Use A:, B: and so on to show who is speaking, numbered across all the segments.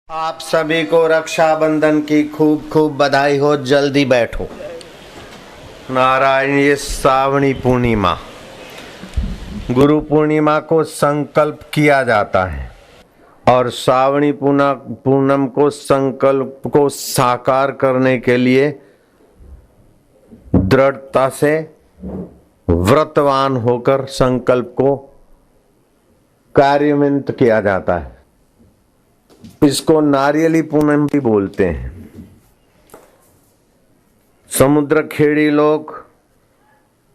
A: आप सभी को रक्षाबंधन की खूब खूब बधाई हो। जल्दी बैठो। नारायण, ये श्रावणी पूर्णिमा, गुरु पूर्णिमा को संकल्प किया जाता है और श्रावणी पूनम को संकल्प को साकार करने के लिए दृढ़ता से व्रतवान होकर संकल्प को कार्यान्वित किया जाता है। इसको नारियली पूनम भी बोलते हैं। समुद्र खेड़ी लोग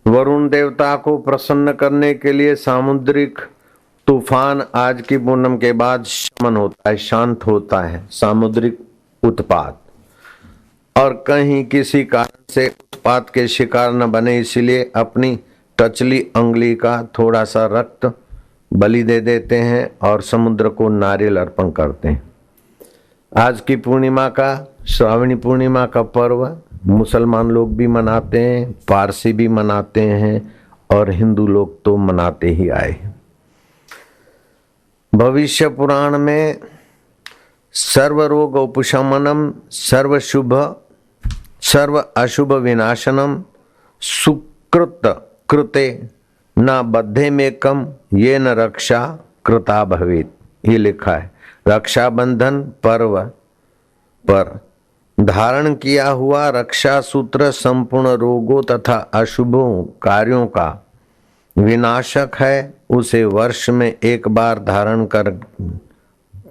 A: वरुण देवता को प्रसन्न करने के लिए सामुद्रिक तूफान आज की पूनम के बाद शमन होता है, शांत होता है सामुद्रिक उत्पात, और कहीं किसी कारण से उत्पात के शिकार न बने, इसलिए अपनी टचली अंगुली का थोड़ा सा रक्त बलि दे देते हैं और समुद्र को नारियल अर्पण करते हैं। आज की पूर्णिमा का, श्रावणी पूर्णिमा का पर्व मुसलमान लोग भी मनाते हैं, पारसी भी मनाते हैं और हिंदू लोग तो मनाते ही आए। भविष्य पुराण में सर्व रोग उपशमनम, सर्व शुभ सर्व अशुभ विनाशनम, सुकृत कृते न बद्धे में कम ये न रक्षा कृता भवेत, ये लिखा है। रक्षाबंधन पर्व पर धारण किया हुआ रक्षा सूत्र संपूर्ण रोगों तथा अशुभों कार्यों का विनाशक है। उसे वर्ष में एक बार धारण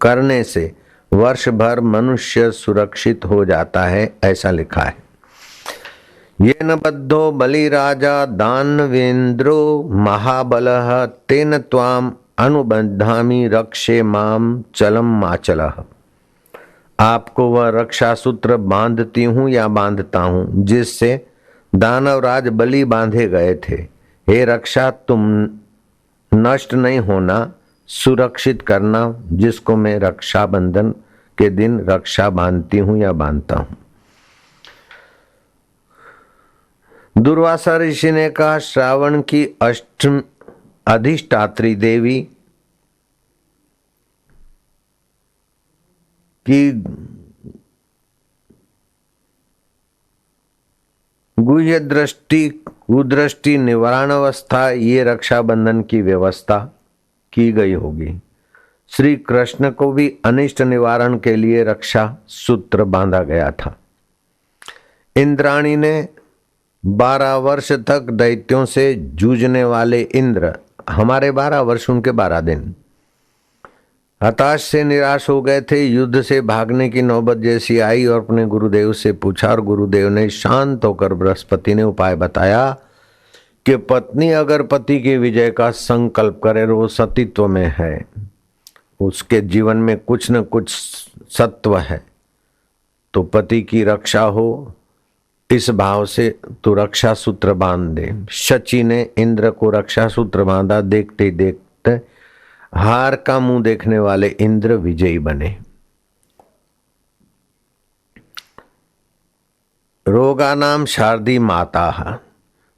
A: करने से वर्ष भर मनुष्य सुरक्षित हो जाता है, ऐसा लिखा है। ये न बद्धो बलिराजा दानवेन्द्रो महाबलः तेन त्वाम अनुबंधामि रक्षे माम चलम माचलः। आपको वह रक्षा सूत्र बांधती हूँ या बांधता हूँ जिससे दानवराज बलि बांधे गए थे। हे रक्षा, तुम नष्ट नहीं होना, सुरक्षित करना, जिसको मैं रक्षाबंधन के दिन रक्षा बांधती हूँ या बांधता हूँ। दुर्वासा ऋषि ने कहा, श्रावण की अष्टम अधिष्ठात्री देवी की गुह्य दृष्टि कुदृष्टि निवारण अवस्था, ये रक्षाबंधन की व्यवस्था की गई होगी। श्री कृष्ण को भी अनिष्ट निवारण के लिए रक्षा सूत्र बांधा गया था। इंद्राणी ने 12 वर्ष तक दैत्यों से जूझने वाले इंद्र, हमारे 12 वर्ष उनके 12 दिन, हताश से निराश हो गए थे। युद्ध से भागने की नौबत जैसी आई और अपने गुरुदेव से पूछा, और गुरुदेव ने शांत होकर बृहस्पति ने उपाय बताया कि पत्नी अगर पति के विजय का संकल्प करे, वो सतीत्व में है, उसके जीवन में कुछ न कुछ सत्व है, तो पति की रक्षा हो, इस भाव से तो रक्षा सूत्र बांध दे। शची ने इंद्र को रक्षा सूत्र बांधा। देखते देखते हार का मुंह देखने वाले इंद्र विजयी बने। रोगानाम शारदी माता,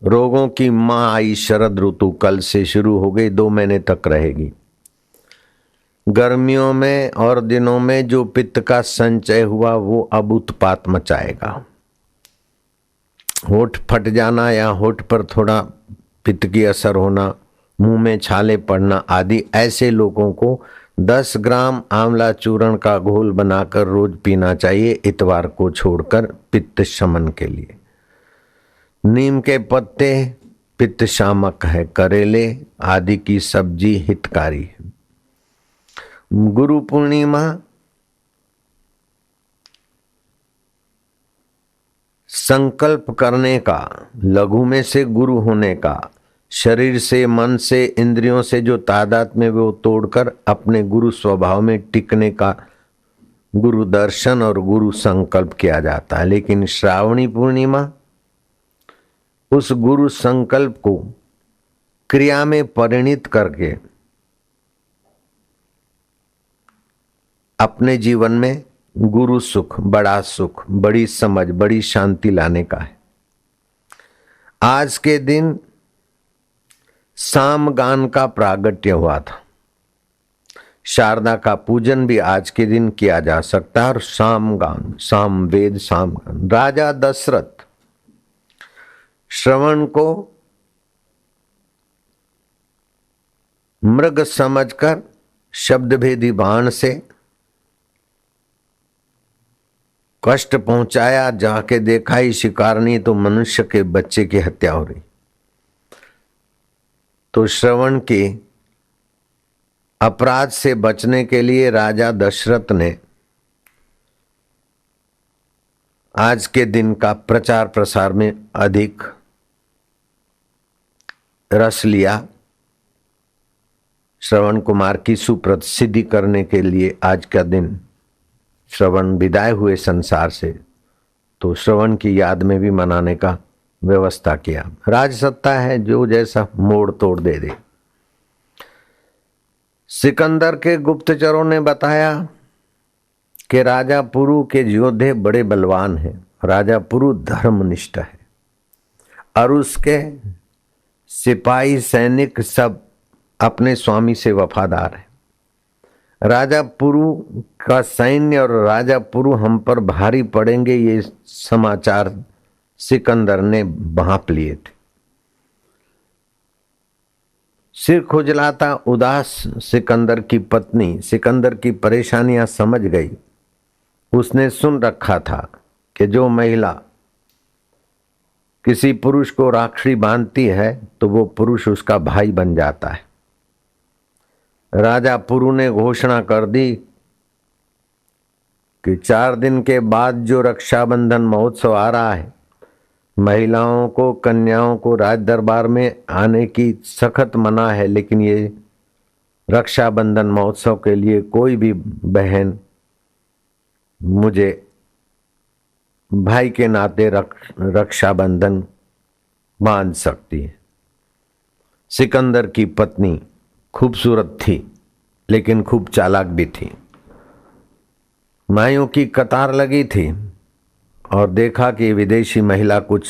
A: रोगों की मां आई शरद ऋतु कल से शुरू हो गई, 2 महीने तक रहेगी। गर्मियों में और दिनों में जो पित्त का संचय हुआ वो अब उत्पात मचाएगा। होठ फट जाना या होठ पर थोड़ा पित्त की असर होना, मुंह में छाले पड़ना आदि, ऐसे लोगों को 10 ग्राम आंवला चूर्ण का घोल बनाकर रोज पीना चाहिए, इतवार को छोड़कर, पित्त शमन के लिए। नीम के पत्ते पित्त शामक है, करेले आदि की सब्जी हितकारी है। गुरु पूर्णिमा संकल्प करने का, लघु में से गुरु होने का, शरीर से, मन से, इंद्रियों से जो तादाद में वो तोड़कर अपने गुरु स्वभाव में टिकने का गुरु दर्शन और गुरु संकल्प किया जाता है। लेकिन श्रावणी पूर्णिमा उस गुरु संकल्प को क्रिया में परिणित करके अपने जीवन में गुरु सुख, बड़ा सुख, बड़ी समझ, बड़ी शांति लाने का है। आज के दिन सामगान का प्रागट्य हुआ था। शारदा का पूजन भी आज के दिन किया जा सकता है। और सामगान, सामवेद, सामगान। राजा दशरथ श्रवण को मृग समझकर शब्द भेदी बाण से कष्ट पहुंचाया। जाके देखा ही शिकारनी तो मनुष्य के बच्चे की हत्या हो रही। तो श्रवण के अपराध से बचने के लिए राजा दशरथ ने आज के दिन का प्रचार प्रसार में अधिक रस लिया। श्रवण कुमार की सुप्रसिद्धि करने के लिए आज का दिन श्रवण विदाई हुए संसार से, तो श्रवण की याद में भी मनाने का व्यवस्था किया। राजसत्ता है जो जैसा मोड़ तोड़ दे दे। सिकंदर के गुप्तचरों ने बताया कि राजा पुरु के योद्धे बड़े बलवान हैं। राजा पुरु धर्मनिष्ठ है और उसके सिपाही सैनिक सब अपने स्वामी से वफादार है। राजा पुरु का सैन्य और राजा पुरु हम पर भारी पड़ेंगे, ये समाचार सिकंदर ने भांप लिए थे। सिर खुजलाता उदास सिकंदर की पत्नी सिकंदर की परेशानियां समझ गई। उसने सुन रखा था कि जो महिला किसी पुरुष को राखड़ी बांधती है तो वो पुरुष उसका भाई बन जाता है। राजा पुरु ने घोषणा कर दी कि 4 दिन के बाद जो रक्षाबंधन महोत्सव आ रहा है, महिलाओं को, कन्याओं को राज दरबार में आने की सख्त मना है, लेकिन ये रक्षाबंधन महोत्सव के लिए कोई भी बहन मुझे भाई के नाते रक्षाबंधन बांध सकती है। सिकंदर की पत्नी खूबसूरत थी लेकिन खूब चालाक भी थी। माइयों की कतार लगी थी और देखा कि विदेशी महिला कुछ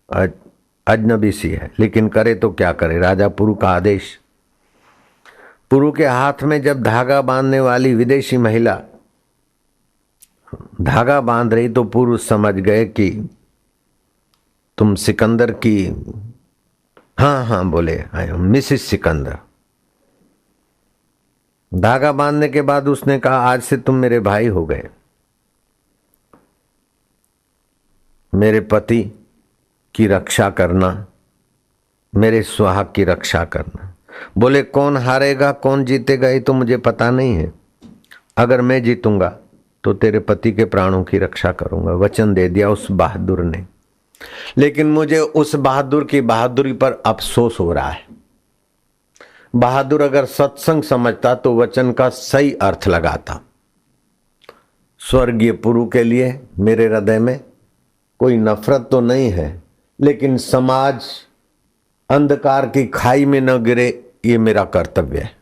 A: अजनबी सी है, लेकिन करे तो क्या करे, राजा पुरु का आदेश। पुरु के हाथ में जब धागा बांधने वाली विदेशी महिला धागा बांध रही तो पुरु समझ गए कि तुम सिकंदर की, हाँ बोले, मिसिस सिकंदर। धागा बांधने के बाद उसने कहा, आज से तुम मेरे भाई हो गए, मेरे पति की रक्षा करना, मेरे सुहाग की रक्षा करना। बोले कौन हारेगा कौन जीतेगा ये तो मुझे पता नहीं है, अगर मैं जीतूंगा तो तेरे पति के प्राणों की रक्षा करूंगा। वचन दे दिया उस बहादुर ने। लेकिन मुझे उस बहादुर की बहादुरी पर अफसोस हो रहा है। बहादुर अगर सत्संग समझता तो वचन का सही अर्थ लगाता। स्वर्गीय पुरु के लिए मेरे हृदय में कोई नफरत तो नहीं है, लेकिन समाज अंधकार की खाई में न गिरे ये मेरा कर्तव्य है।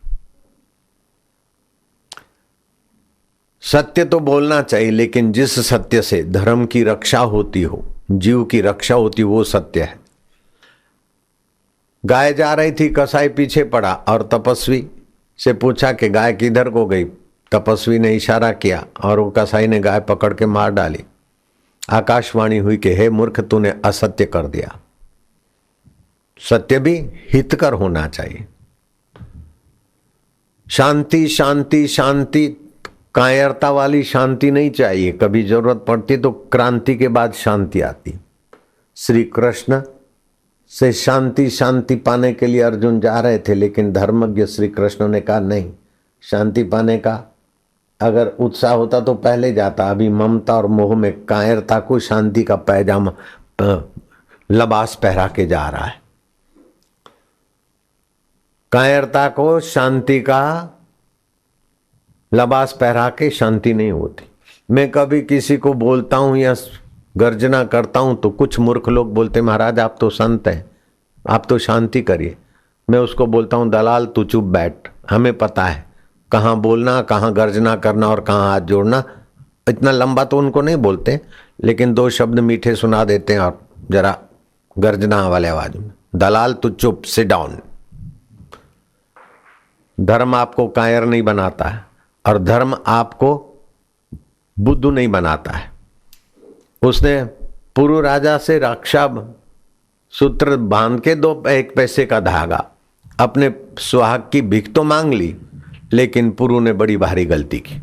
A: सत्य तो बोलना चाहिए, लेकिन जिस सत्य से धर्म की रक्षा होती हो, जीव की रक्षा होती, वो सत्य है। गाय जा रही थी, कसाई पीछे पड़ा और तपस्वी से पूछा कि गाय किधर को गई। तपस्वी ने इशारा किया और वो कसाई ने गाय पकड़ के मार डाली। आकाशवाणी हुई कि हे मूर्ख, तूने असत्य कर दिया। सत्य भी हितकर होना चाहिए। शांति शांति शांति, कायरता वाली शांति नहीं चाहिए। कभी जरूरत पड़ती तो क्रांति के बाद शांति आती। श्री कृष्ण से शांति शांति पाने के लिए अर्जुन जा रहे थे, लेकिन धर्मज्ञ श्री कृष्ण ने कहा नहीं, शांति पाने का अगर उत्साह होता तो पहले जाता। अभी ममता और मोह में कायरता को शांति का पैजामा लबास पहरा के जा रहा है। कायरता को शांति का लबास पहरा के शांति नहीं होती। मैं कभी किसी को बोलता हूं या गर्जना करता हूं तो कुछ मूर्ख लोग बोलते महाराज आप तो संत हैं, आप तो शांति करिए। मैं उसको बोलता हूं दलाल तू चुप बैठ, हमें पता है कहाँ बोलना, कहाँ गर्जना करना और कहाँ हाथ जोड़ना। इतना लंबा तो उनको नहीं बोलते, लेकिन 2 शब्द मीठे सुना देते हैं और जरा गर्जना वाले आवाज में, दलाल तू चुप, सिट डाउन। धर्म आपको कायर नहीं बनाता है और धर्म आपको बुद्धू नहीं बनाता है। उसने पुरु राजा से रक्षा सूत्र बांध के 1 पैसे का धागा अपने सुहाग की भीख तो मांग ली, लेकिन पुरु ने बड़ी भारी गलती की।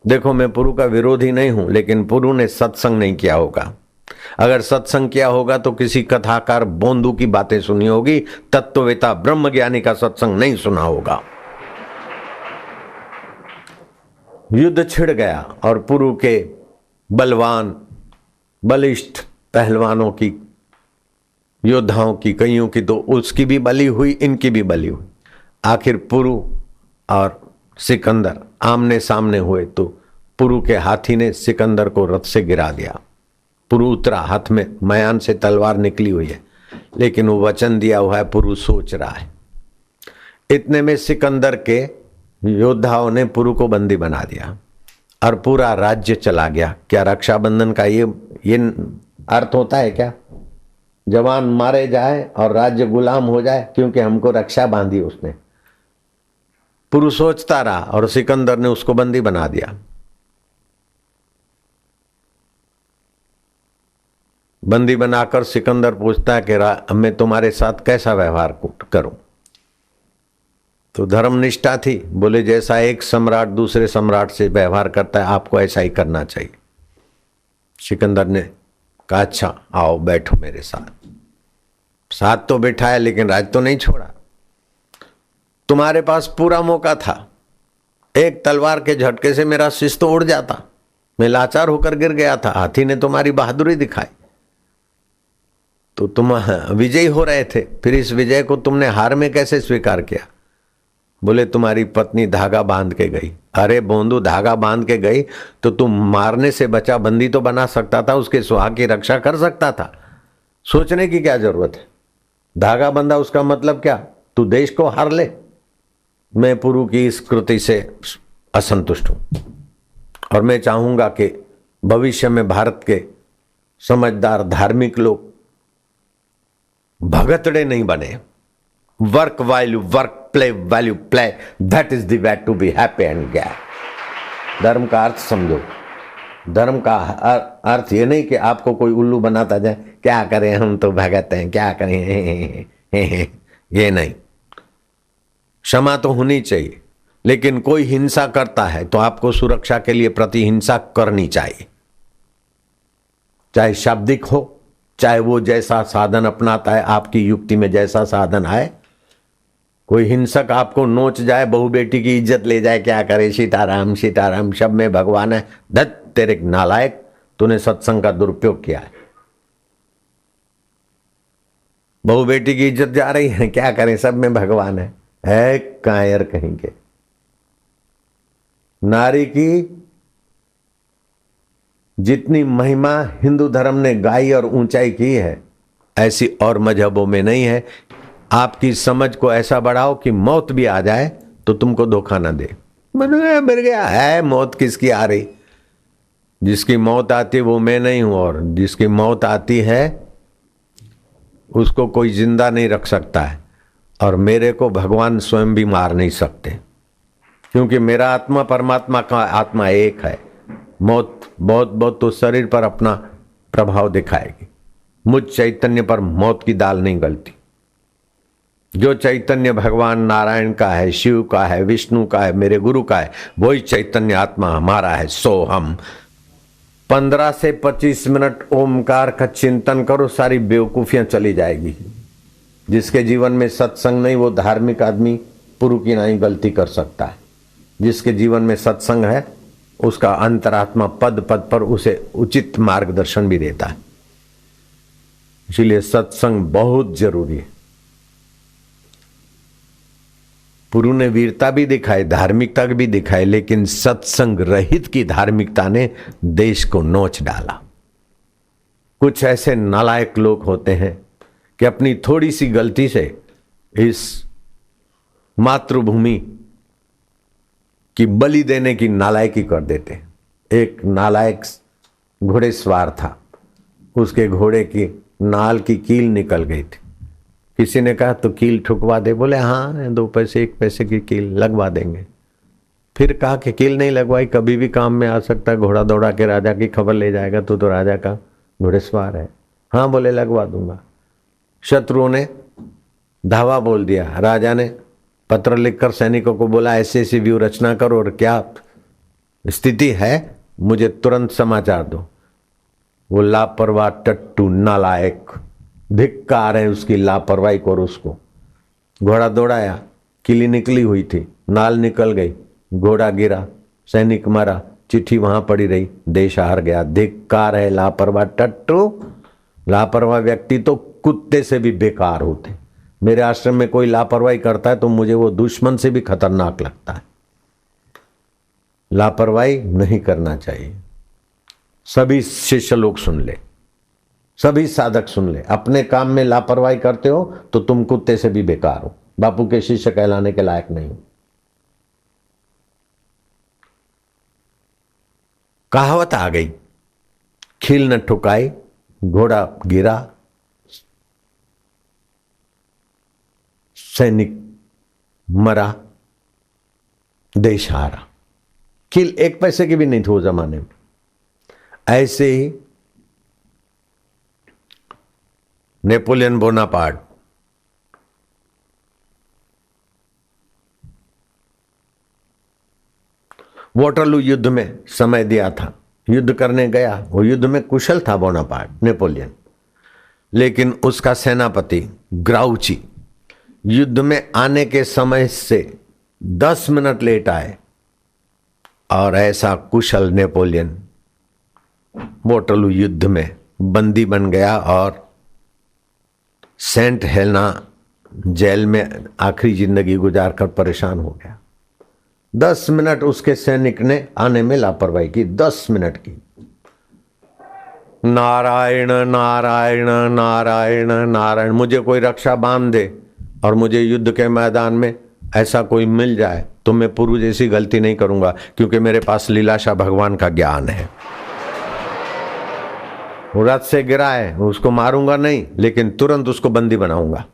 A: देखो, मैं पुरु का विरोधी नहीं हूं, लेकिन पुरु ने सत्संग नहीं किया होगा। अगर सत्संग किया होगा तो किसी कथाकार बोंदू की बातें सुनी होगी, तत्ववेता ब्रह्मज्ञानी का सत्संग नहीं सुना होगा। युद्ध छिड़ गया और पुरु के बलवान बलिष्ठ पहलवानों की, योद्धाओं की, कईयों की तो उसकी भी बलि हुई, इनकी भी बलि हुई। आखिर पुरु और सिकंदर आमने सामने हुए तो पुरु के हाथी ने सिकंदर को रथ से गिरा दिया। पुरु उतरा, हाथ में मयान से तलवार निकली हुई है, लेकिन वो वचन दिया हुआ है, पुरु सोच रहा है। इतने में सिकंदर के योद्धाओं ने पुरु को बंदी बना दिया और पूरा राज्य चला गया। क्या रक्षाबंधन का ये अर्थ होता है क्या? जवान मारे जाए और राज्य गुलाम हो जाए क्योंकि हमको रक्षा बांधी उसने। पुरु सोचता रहा और सिकंदर ने उसको बंदी बना दिया। बंदी बनाकर सिकंदर पूछता है कि मैं तुम्हारे साथ कैसा व्यवहार करूं? तो धर्मनिष्ठा थी। बोले, जैसा एक सम्राट दूसरे सम्राट से व्यवहार करता है आपको ऐसा ही करना चाहिए। सिकंदर ने कहा, अच्छा आओ बैठो मेरे साथ। साथ तो बैठाया लेकिन राज तो नहीं छोड़ा। तुम्हारे पास पूरा मौका था, एक तलवार के झटके से मेरा शीश तो उड़ जाता, मैं लाचार होकर गिर गया था। हाथी ने तुम्हारी बहादुरी दिखाई तो तुम विजयी हो रहे थे, फिर इस विजय को तुमने हार में कैसे स्वीकार किया? बोले, तुम्हारी पत्नी धागा बांध के गई। अरे बोंदू, धागा बांध के गई तो तुम मारने से बचा बंदी तो बना सकता था, उसके सुहाग की रक्षा कर सकता था। सोचने की क्या जरूरत है? धागा बंधा उसका मतलब क्या? तू देश को हार ले। मैं पुरु की इस कृति से असंतुष्ट हूं और मैं चाहूंगा कि भविष्य में भारत के समझदार धार्मिक लोग भगतड़े नहीं बने। Work value work, play value play, that is the way to be happy and गैट। धर्म का अर्थ समझो। धर्म का अर्थ ये नहीं कि आपको कोई उल्लू बनाता जाए, क्या करें हम तो भगत हैं, क्या करें ये नहीं। क्षमा तो होनी चाहिए, लेकिन कोई हिंसा करता है तो आपको सुरक्षा के लिए प्रतिहिंसा करनी चाहिए, चाहे शाब्दिक हो, चाहे वो जैसा साधन अपनाता है, आपकी युक्ति में जैसा साधन आए। कोई हिंसक आपको नोच जाए, बहू बेटी की इज्जत ले जाए, क्या करे, सीताराम सीताराम, शब में भगवान है। धत तेरे नालायक, तूने सत्संग का दुरुपयोग किया है। बहू बेटी की इज्जत जा रही है, क्या करें, सब में भगवान है कायर कहीं के। नारी की जितनी महिमा हिंदू धर्म ने गाई और ऊंचाई की है, ऐसी और मजहबों में नहीं है। आपकी समझ को ऐसा बढ़ाओ कि मौत भी आ जाए तो तुमको धोखा ना दे। मर गया है, मौत किसकी आ रही? जिसकी मौत आती वो मैं नहीं हूं, और जिसकी मौत आती है उसको कोई जिंदा नहीं रख सकता है, और मेरे को भगवान स्वयं भी मार नहीं सकते, क्योंकि मेरा आत्मा परमात्मा का आत्मा एक है। मौत बहुत तो शरीर पर अपना प्रभाव दिखाएगी, मुझ चैतन्य पर मौत की दाल नहीं गलती। जो चैतन्य भगवान नारायण का है, शिव का है, विष्णु का है, मेरे गुरु का है, वही चैतन्य आत्मा हमारा है। सो हम 15 से 25 मिनट ओमकार का चिंतन करो, सारी बेवकूफियां चली जाएगी। जिसके जीवन में सत्संग नहीं, वो धार्मिक आदमी पुरु की नहीं गलती कर सकता है। जिसके जीवन में सत्संग है, उसका अंतरात्मा पद पद पर उसे उचित मार्गदर्शन भी देता है। इसलिए सत्संग बहुत जरूरी है। पुरु ने वीरता भी दिखाई, धार्मिकता भी दिखाई, लेकिन सत्संग रहित की धार्मिकता ने देश को नोच डाला। कुछ ऐसे नालायक लोग होते हैं कि अपनी थोड़ी सी गलती से इस मातृभूमि की बलि देने की नालायकी कर देते। एक नालायक घोड़े सवार था, उसके घोड़े की नाल की कील निकल गई थी। किसी ने कहा तो कील ठुकवा दे, बोले हाँ 2 पैसे 1 पैसे की कील लगवा देंगे। फिर कहा कि कील नहीं लगवाई, कभी भी काम में आ सकता है, घोड़ा दौड़ा के राजा की खबर ले जाएगा, तो राजा का घुड़सवार है। हाँ बोले लगवा दूंगा। शत्रुओं ने धावा बोल दिया। राजा ने पत्र लिखकर सैनिकों को बोला ऐसे ऐसी व्यू रचना करो और क्या स्थिति है मुझे तुरंत समाचार दो। वो लापरवाह टट्टू नालायक, धिक्कार है उसकी लापरवाही को। और उसको घोड़ा दौड़ाया, किली निकली हुई थी, नाल निकल गई, घोड़ा गिरा, सैनिक मरा, चिट्ठी वहां पड़ी रही, देश हार गया। धिक्कार है लापरवाह टट्टू। लापरवाह व्यक्ति तो कुत्ते से भी बेकार होते। मेरे आश्रम में कोई लापरवाही करता है तो मुझे वो दुश्मन से भी खतरनाक लगता है। लापरवाही नहीं करना चाहिए। सभी शिष्य लोग सुन ले, सभी साधक सुन ले, अपने काम में लापरवाही करते हो तो तुम कुत्ते से भी बेकार हो, बापू के शिष्य कहलाने के लायक नहीं हो। कहावत आ गई, खील न ठुकाई, घोड़ा गिरा, सैनिक मरा, देश हारा। खील 1 पैसे की भी नहीं थी वो जमाने में। ऐसे ही नेपोलियन बोनापार्ट वाटरलू युद्ध में समय दिया था, युद्ध करने गया। वो युद्ध में कुशल था बोनापार्ट, नेपोलियन, लेकिन उसका सेनापति ग्राउची युद्ध में आने के समय से 10 मिनट लेट आए। और ऐसा कुशल नेपोलियन वाटरलू युद्ध में बंदी बन गया और सेंट हेलेना जेल में आखिरी जिंदगी गुजारकर परेशान हो गया। 10 मिनट उसके सैनिक ने आने में लापरवाही की, 10 मिनट की। नारायण नारायण नारायण नारायण। मुझे कोई रक्षा बांध दे और मुझे युद्ध के मैदान में ऐसा कोई मिल जाए तो मैं पुरु जैसी गलती नहीं करूंगा, क्योंकि मेरे पास लीलाशाह भगवान का ज्ञान है। वो रथ से गिरा है, उसको मारूंगा नहीं, लेकिन तुरंत उसको बंदी बनाऊंगा।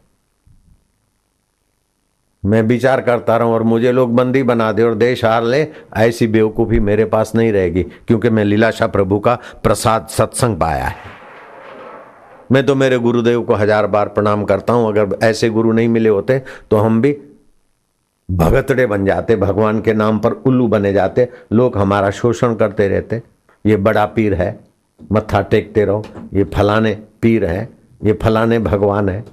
A: मैं विचार करता रहूं और मुझे लोग बंदी बना दे और देश हार ले, ऐसी बेवकूफी मेरे पास नहीं रहेगी, क्योंकि मैं लीलाशाह प्रभु का प्रसाद सत्संग पाया है। मैं तो मेरे गुरुदेव को 1000 बार प्रणाम करता हूं। अगर ऐसे गुरु नहीं मिले होते तो हम भी भगतड़े बन जाते, भगवान के नाम पर उल्लू बने जाते, लोग हमारा शोषण करते रहते। ये बड़ा पीर है, मत्था टेकते रहो, ये फलाने पीर है, ये फलाने भगवान है।